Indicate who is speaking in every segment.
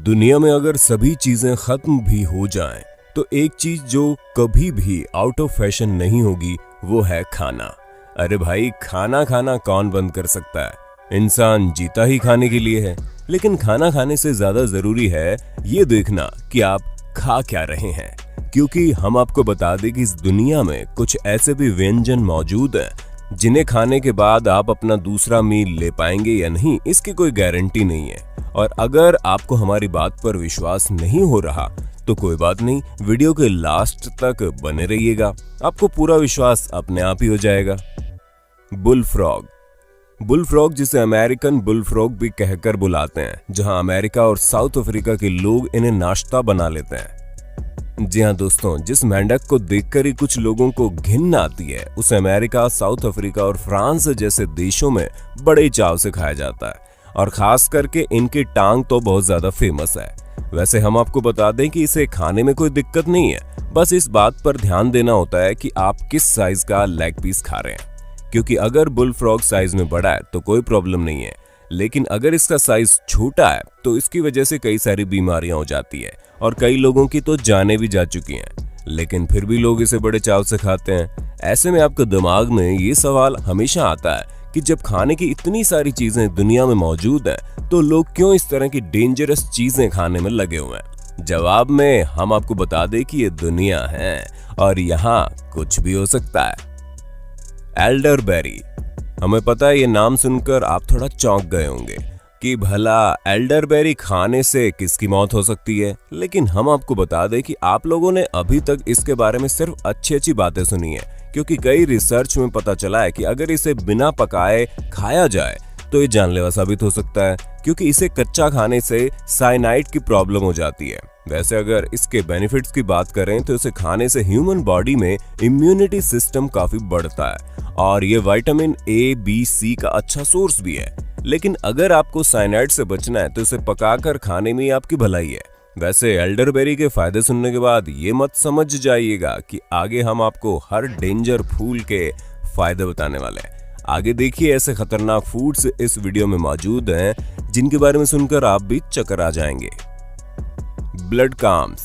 Speaker 1: दुनिया में अगर सभी चीजें खत्म भी हो जाएं, तो एक चीज जो कभी भी आउट ऑफ फैशन नहीं होगी वो है खाना। अरे भाई, खाना खाना कौन बंद कर सकता है। इंसान जीता ही खाने के लिए है, लेकिन खाना खाने से ज्यादा जरूरी है ये देखना कि आप खा क्या रहे हैं, क्योंकि हम आपको बता दें कि इस दुनिया में कुछ ऐसे भी व्यंजन मौजूद हैं जिन्हें खाने के बाद आप अपना दूसरा मील ले पाएंगे या नहीं, इसकी कोई गारंटी नहीं है। और अगर आपको हमारी बात पर विश्वास नहीं हो रहा तो कोई बात नहीं, वीडियो के लास्ट तक बने रहिएगा, आपको पूरा विश्वास अपने आप ही हो जाएगा। बुलफ्रॉग। बुलफ्रॉग, जिसे अमेरिकन बुलफ्रॉग भी कहकर बुलाते हैं, जहां अमेरिका और साउथ अफ्रीका के लोग इन्हें नाश्ता बना लेते हैं। जी हाँ दोस्तों, जिस मेंढक को देखकर ही कुछ लोगों को घिन आती है, उसे अमेरिका, साउथ अफ्रीका और फ्रांस जैसे देशों में बड़े चाव से खाया जाता है, और खास करके इनकी टांग तो बहुत ज्यादा फेमस है। वैसे हम आपको बता दें कि इसे खाने में कोई दिक्कत नहीं है, बस इस बात पर ध्यान देना होता है कि आप किस साइज का लेग पीस खा रहे हैं, क्योंकि अगर बुलफ्रॉग साइज में बड़ा है तो कोई प्रॉब्लम नहीं है, लेकिन अगर इसका साइज छोटा है तो इसकी वजह से कई सारी बीमारियां हो जाती है और कई लोगों की तो जानें भी जा चुकी हैं, लेकिन फिर भी लोग इसे बड़े चाव से खाते हैं। ऐसे में आपके दिमाग में ये सवाल हमेशा आता है कि जब खाने की इतनी सारी चीजें दुनिया में मौजूद हैं, तो लोग क्यों इस तरह की डेंजरस चीजें खाने में लगे हुए हैं। जवाब में हम आपको बता दें कि ये दुनिया है और यहाँ कुछ भी हो सकता है। एल्डरबेरी। हमें पता है, ये नाम सुनकर आप थोड़ा चौंक गए होंगे कि भला एल्डरबेरी खाने से किसकी मौत हो सकती है, लेकिन हम आपको बता दें कि आप लोगों ने अभी तक इसके बारे में सिर्फ अच्छी बातें सुनी है, क्योंकि कई रिसर्च में पता चला है कि अगर इसे बिना पकाए खाया जाए तो ये जानलेवा साबित हो सकता है, क्योंकि इसे कच्चा खाने से साइनाइड की प्रॉब्लम हो जाती है। वैसे अगर इसके बेनिफिट्स की बात करें तो इसे खाने से ह्यूमन बॉडी में इम्यूनिटी सिस्टम काफी बढ़ता है और ये विटामिन ए, बी, सी का अच्छा सोर्स भी है। लेकिन अगर आपको साइनाइड से बचना है तो इसे पकाकर खाने में ही आपकी भलाई है। वैसे एल्डरबेरी के फायदे सुनने के बाद ये मत समझ जाइएगा कि आगे हम आपको हर डेंजर फूल के फायदे बताने वाले हैं। आगे देखिए, ऐसे खतरनाक फूड्स इस वीडियो में मौजूद हैं जिनके बारे में सुनकर आप भी चक्कर आ जाएंगे। Blood calms.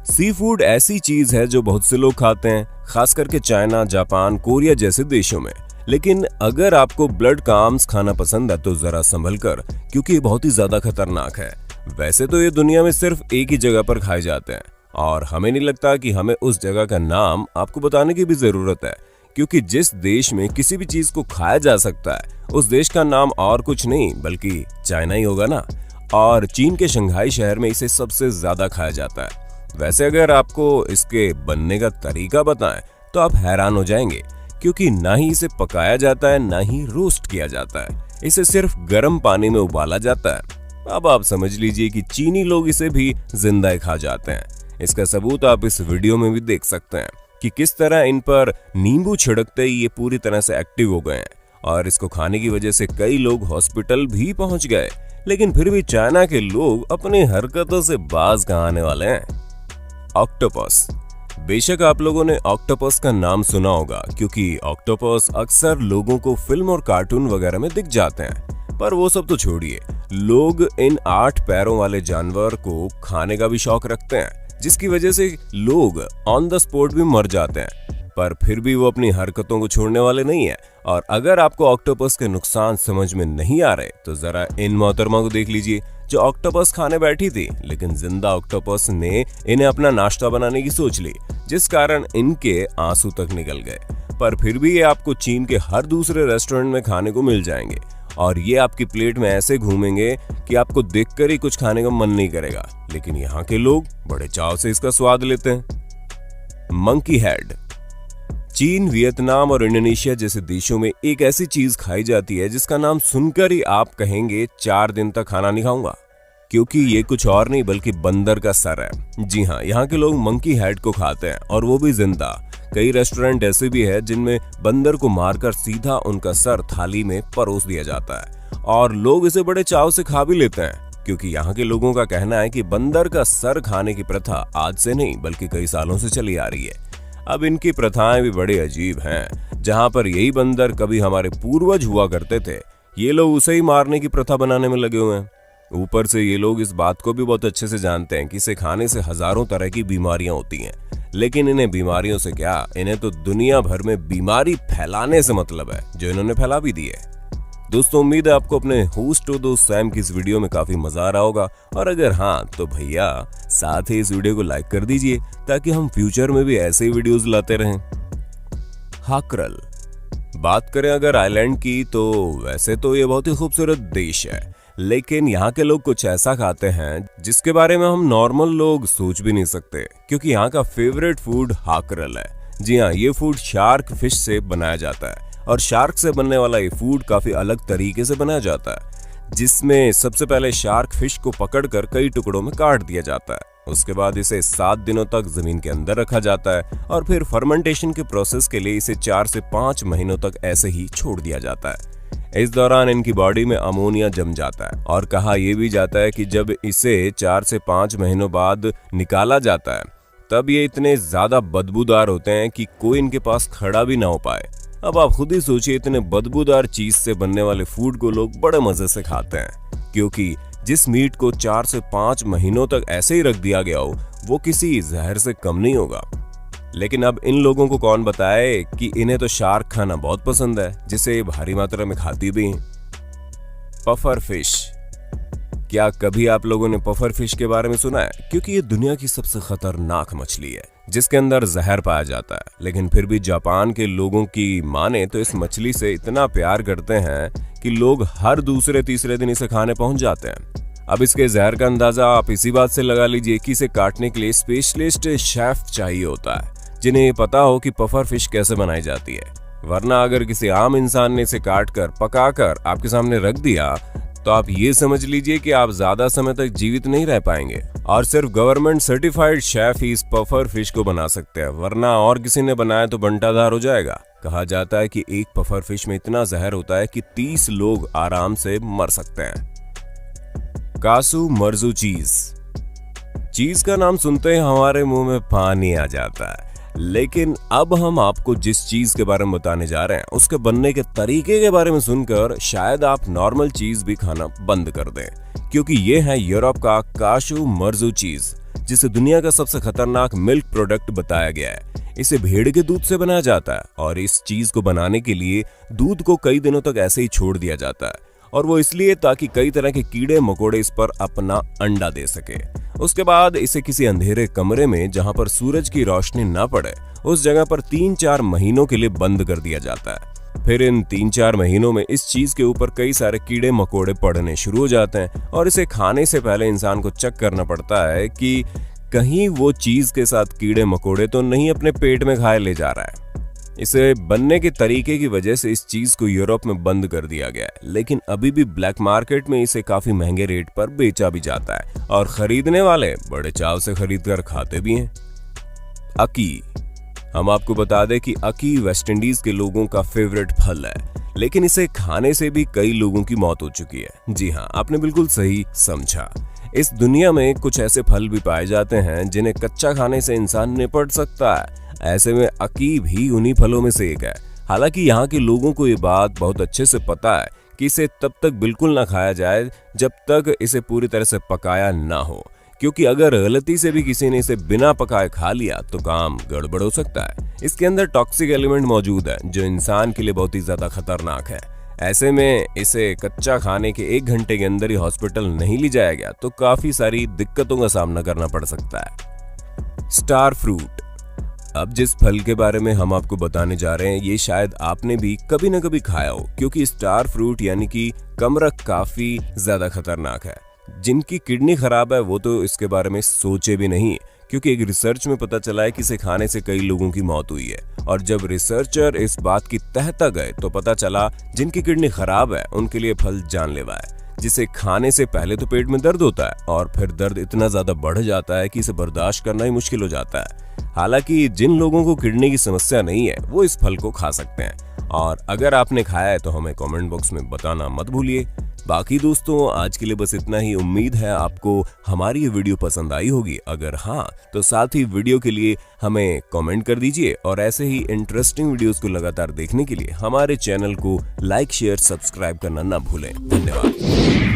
Speaker 1: सी फूड ऐसी चीज है जो बहुत से लोग खाते हैं, खास करके चाइना, जापान, कोरिया जैसे देशों में। लेकिन अगर आपको ब्लड काम्स खाना पसंद है तो जरा संभल कर, क्योंकि ये बहुत ही ज्यादा खतरनाक है। वैसे तो ये दुनिया में सिर्फ एक ही जगह पर खाए जाते हैं और हमें नहीं लगता कि हमें उस जगह का नाम आपको बताने की भी जरूरत है, क्योंकि जिस देश में किसी भी चीज को खाया जा सकता है उस देश का नाम और कुछ नहीं बल्कि चाइना ही होगा ना। और चीन के शंघाई शहर में इसे सबसे ज्यादा खाया जाता है। वैसे अगर आपको इसके बनने का तरीका बताएं तो आप हैरान हो जाएंगे, क्योंकि ना ही इसे पकाया जाता है ना ही रोस्ट किया जाता है, इसे सिर्फ गर्म पानी में उबाला जाता है। अब आप समझ लीजिए कि चीनी लोग इसे भी जिंदा ही खा जाते हैं। इसका सबूत आप इस वीडियो में भी देख सकते हैं कि किस तरह इन पर नींबू छिड़कते ही ये पूरी तरह से एक्टिव हो गए हैं, और इसको खाने की वजह से कई लोग हॉस्पिटल भी पहुंच गए। लेकिन फिर भी चाइना के लोग अपनी हरकतों से बाज कहाँ आने वाले हैं। ऑक्टोपस। बेशक आप लोगों ने ऑक्टोपस का नाम सुना होगा, क्योंकि ऑक्टोपस अक्सर लोगों को फिल्म और कार्टून वगैरह में दिख जाते हैं। पर वो सब तो छोड़िए, लोग इन 8 पैरों वाले जानवर को खाने का भी शौक रखते हैं, जिसकी वजह से लोग ऑन द स्पॉट भी मर जाते हैं। पर फिर भी वो अपनी हरकतों को छोड़ने वाले नहीं है। और अगर आपको ऑक्टोपस के नुकसान समझ में नहीं आ रहे तो जरा इन मोहतरमा को देख लीजिए, जो ऑक्टोपस खाने बैठी थी, लेकिन जिंदा ऑक्टोपस ने इन्हें अपना नाश्ता बनाने की सोच ली, जिस कारण इनके आंसू तक निकल गए। पर फिर भी ये आपको चीन के हर दूसरे रेस्टोरेंट में खाने को मिल जाएंगे और ये आपकी प्लेट में ऐसे घूमेंगे कि आपको देखकर ही कुछ खाने का मन नहीं करेगा। लेकिन यहाँ के लोग बड़े चाव से इसका स्वाद लेते हैं। Monkey head. चीन, वियतनाम और इंडोनेशिया जैसे देशों में एक ऐसी चीज खाई जाती है जिसका नाम सुनकर ही आप कहेंगे 4 दिन तक खाना नहीं खाऊंगा, क्योंकि ये कुछ और नहीं बल्कि बंदर का सर है। जी हाँ, यहाँ के लोग मंकी हेड को खाते हैं और वो भी जिंदा। कई रेस्टोरेंट ऐसे भी है जिनमें बंदर को मारकर सीधा उनका सर थाली में परोस दिया जाता है और लोग इसे बड़े चाव से खा भी लेते हैं, क्योंकि यहाँ के लोगों का कहना है कि बंदर का सर खाने की प्रथा आज से नहीं बल्कि कई सालों से चली आ रही है। अब इनकी प्रथाएं भी बड़ी अजीब हैं, जहां पर यही बंदर कभी हमारे पूर्वज हुआ करते थे, ये लोग उसे ही मारने की प्रथा बनाने में लगे हुए हैं। ऊपर से ये लोग इस बात को भी बहुत अच्छे से जानते हैं कि इसे खाने से हजारों तरह की बीमारियां होती हैं, लेकिन इन्हें बीमारियों से क्या, इन्हें तो दुनिया भर में बीमारी फैलाने से मतलब है, जो इन्होंने फैला भी दी है। दोस्तों, उम्मीद है आपको अपने होस्ट और दोस्त सैम की इस वीडियो में काफी मजा आ रहा होगा, और अगर हाँ तो भैया साथ ही इस वीडियो को लाइक कर दीजिए ताकि हम फ्यूचर में भी ऐसे ही वीडियोस लाते रहें। हाकरल, बात करें अगर आइलैंड की तो वैसे तो ये बहुत ही खूबसूरत देश है, लेकिन यहाँ के लोग कुछ ऐसा खाते हैं जिसके बारे में हम नॉर्मल लोग सोच भी नहीं सकते, क्योंकि यहाँ का फेवरेट फूड हाकरल है। जी हाँ, ये फूड शार्क फिश से बनाया जाता है, और शार्क से बनने वाला ये फूड काफी अलग तरीके से बनाया जाता है, जिसमें सबसे पहले शार्क फिश को पकड़कर कई टुकड़ों में काट दिया जाता है। उसके बाद इसे 7 दिनों तक जमीन के अंदर रखा जाता है, और फिर फर्मेंटेशन के प्रोसेस के लिए इसे 4 से 5 महीनों तक ऐसे ही छोड़ दिया जाता है। इस दौरान इनकी बॉडी में अमोनिया जम जाता है, और कहा यह भी जाता है कि जब इसे 4 से 5 महीनों बाद निकाला जाता है तब ये इतने ज्यादा बदबूदार होते हैं कि कोई इनके पास खड़ा भी ना हो पाए। अब आप खुद ही सोचिए, इतने बदबूदार चीज से बनने वाले फूड को लोग बड़े मजे से खाते हैं, क्योंकि जिस मीट को 4 से 5 महीनों तक ऐसे ही रख दिया गया हो वो किसी जहर से कम नहीं होगा। लेकिन अब इन लोगों को कौन बताए कि इन्हें तो शार्क खाना बहुत पसंद है, जिसे भारी मात्रा में खाती भी हैं। पफर फिश, क्या कभी आप लोगों ने पफर फिश के बारे में सुना है? क्योंकि ये दुनिया की सबसे खतरनाक मछली है जिसके अंदर जहर पाया जाता है, लेकिन फिर भी जापान के लोगों की माने तो इस मछली से इतना प्यार करते हैं कि लोग हर दूसरे तीसरे दिन इसे खाने पहुंच जाते हैं। अब इसके जहर का अंदाजा आप इसी बात से लगा लीजिए कि इसे काटने के लिए स्पेशलिस्ट शेफ चाहिए होता है, जिन्हें पता हो कि पफर फिश कैसे बनाई जाती है। वरना अगर किसी आम इंसान ने इसे काटकर पकाकर आपके सामने रख दिया तो आप ये समझ लीजिए कि आप ज्यादा समय तक जीवित नहीं रह पाएंगे, और सिर्फ गवर्नमेंट सर्टिफाइड शेफ ही इस पफर फिश को बना सकते हैं, वरना और किसी ने बनाया तो बंटाधार हो जाएगा। कहा जाता है कि एक पफर फिश में इतना जहर होता है कि 30 लोग आराम से मर सकते हैं। कासु मर्जू चीज का नाम सुनते ही हमारे मुंह में पानी आ जाता है, लेकिन अब हम आपको जिस चीज के बारे में बताने जा रहे हैं उसके बनने के तरीके के बारे में सुनकर शायद आप नॉर्मल चीज भी खाना बंद कर दें, क्योंकि ये है यूरोप का काशू मर्जू चीज, जिसे दुनिया का सबसे खतरनाक मिल्क प्रोडक्ट बताया गया है। इसे भेड़ के दूध से बनाया जाता है, और इस चीज को बनाने के लिए दूध को कई दिनों तक ऐसे ही छोड़ दिया जाता है, और वो इसलिए ताकि कई तरह के कीड़े मकोड़े इस पर अपना अंडा दे सके। उसके बाद इसे किसी अंधेरे कमरे में जहां पर सूरज की रोशनी न पड़े उस जगह पर 3-4 महीनों के लिए बंद कर दिया जाता है। फिर इन 3-4 महीनों में इस चीज के ऊपर कई सारे कीड़े मकोड़े पड़ने शुरू हो जाते हैं, और इसे खाने से पहले इंसान को चेक करना पड़ता है कि कहीं वो चीज के साथ कीड़े मकोड़े तो नहीं अपने पेट में खाए ले जा रहा है। इसे बनने के तरीके की वजह से इस चीज को यूरोप में बंद कर दिया गया है, लेकिन अभी भी ब्लैक मार्केट में इसे काफी महंगे रेट पर बेचा भी जाता है, और खरीदने वाले बड़े चाव से खरीद कर खाते भी हैं। अकी, हम आपको बता दें कि अकी वेस्ट इंडीज के लोगों का फेवरेट फल है, लेकिन इसे खाने से भी कई लोगों की मौत हो चुकी है। जी हाँ, आपने बिल्कुल सही समझा। इस दुनिया में कुछ ऐसे फल भी पाए जाते हैं जिन्हें कच्चा खाने से इंसान निपट सकता है। ऐसे में अकी भी उन्हीं फलों में से एक है। हालांकि यहाँ के लोगों को ये बात बहुत अच्छे से पता है कि इसे तब तक बिल्कुल ना खाया जाए जब तक इसे पूरी तरह से पकाया ना हो, क्योंकि अगर गलती से भी किसी ने इसे बिना पकाए खा लिया तो काम गड़बड़ हो सकता है। इसके अंदर टॉक्सिक एलिमेंट मौजूद है जो इंसान के लिए बहुत ही ज्यादा खतरनाक है। ऐसे में इसे कच्चा खाने के 1 घंटे के अंदर ही हॉस्पिटल नहीं ले जाया गया तो काफी सारी दिक्कतों का सामना करना पड़ सकता है। स्टार फ्रूट, अब जिस फल के बारे में हम आपको बताने जा रहे हैं ये शायद आपने भी कभी न कभी खाया हो, क्योंकि स्टार फ्रूट यानी कि कमरख काफी ज्यादा खतरनाक है। जिनकी किडनी खराब है वो तो इसके बारे में सोचे भी नहीं, क्योंकि एक रिसर्च में पता चला है कि इसे खाने से कई लोगों की मौत हुई है, और जब रिसर्चर इस बात की तह तक गए तो पता चला जिनकी किडनी खराब है उनके लिए फल जानलेवा है, जिसे खाने से पहले तो पेट में दर्द होता है और फिर दर्द इतना ज्यादा बढ़ जाता है कि इसे बर्दाश्त करना ही मुश्किल हो जाता है। हालांकि जिन लोगों को किडनी की समस्या नहीं है वो इस फल को खा सकते हैं, और अगर आपने खाया है तो हमें कमेंट बॉक्स में बताना मत भूलिए। बाकी दोस्तों आज के लिए बस इतना ही। उम्मीद है आपको हमारी ये वीडियो पसंद आई होगी। अगर हाँ तो साथ ही वीडियो के लिए हमें कमेंट कर दीजिए, और ऐसे ही इंटरेस्टिंग वीडियोस को लगातार देखने के लिए हमारे चैनल को लाइक शेयर सब्सक्राइब करना ना भूलें। धन्यवाद।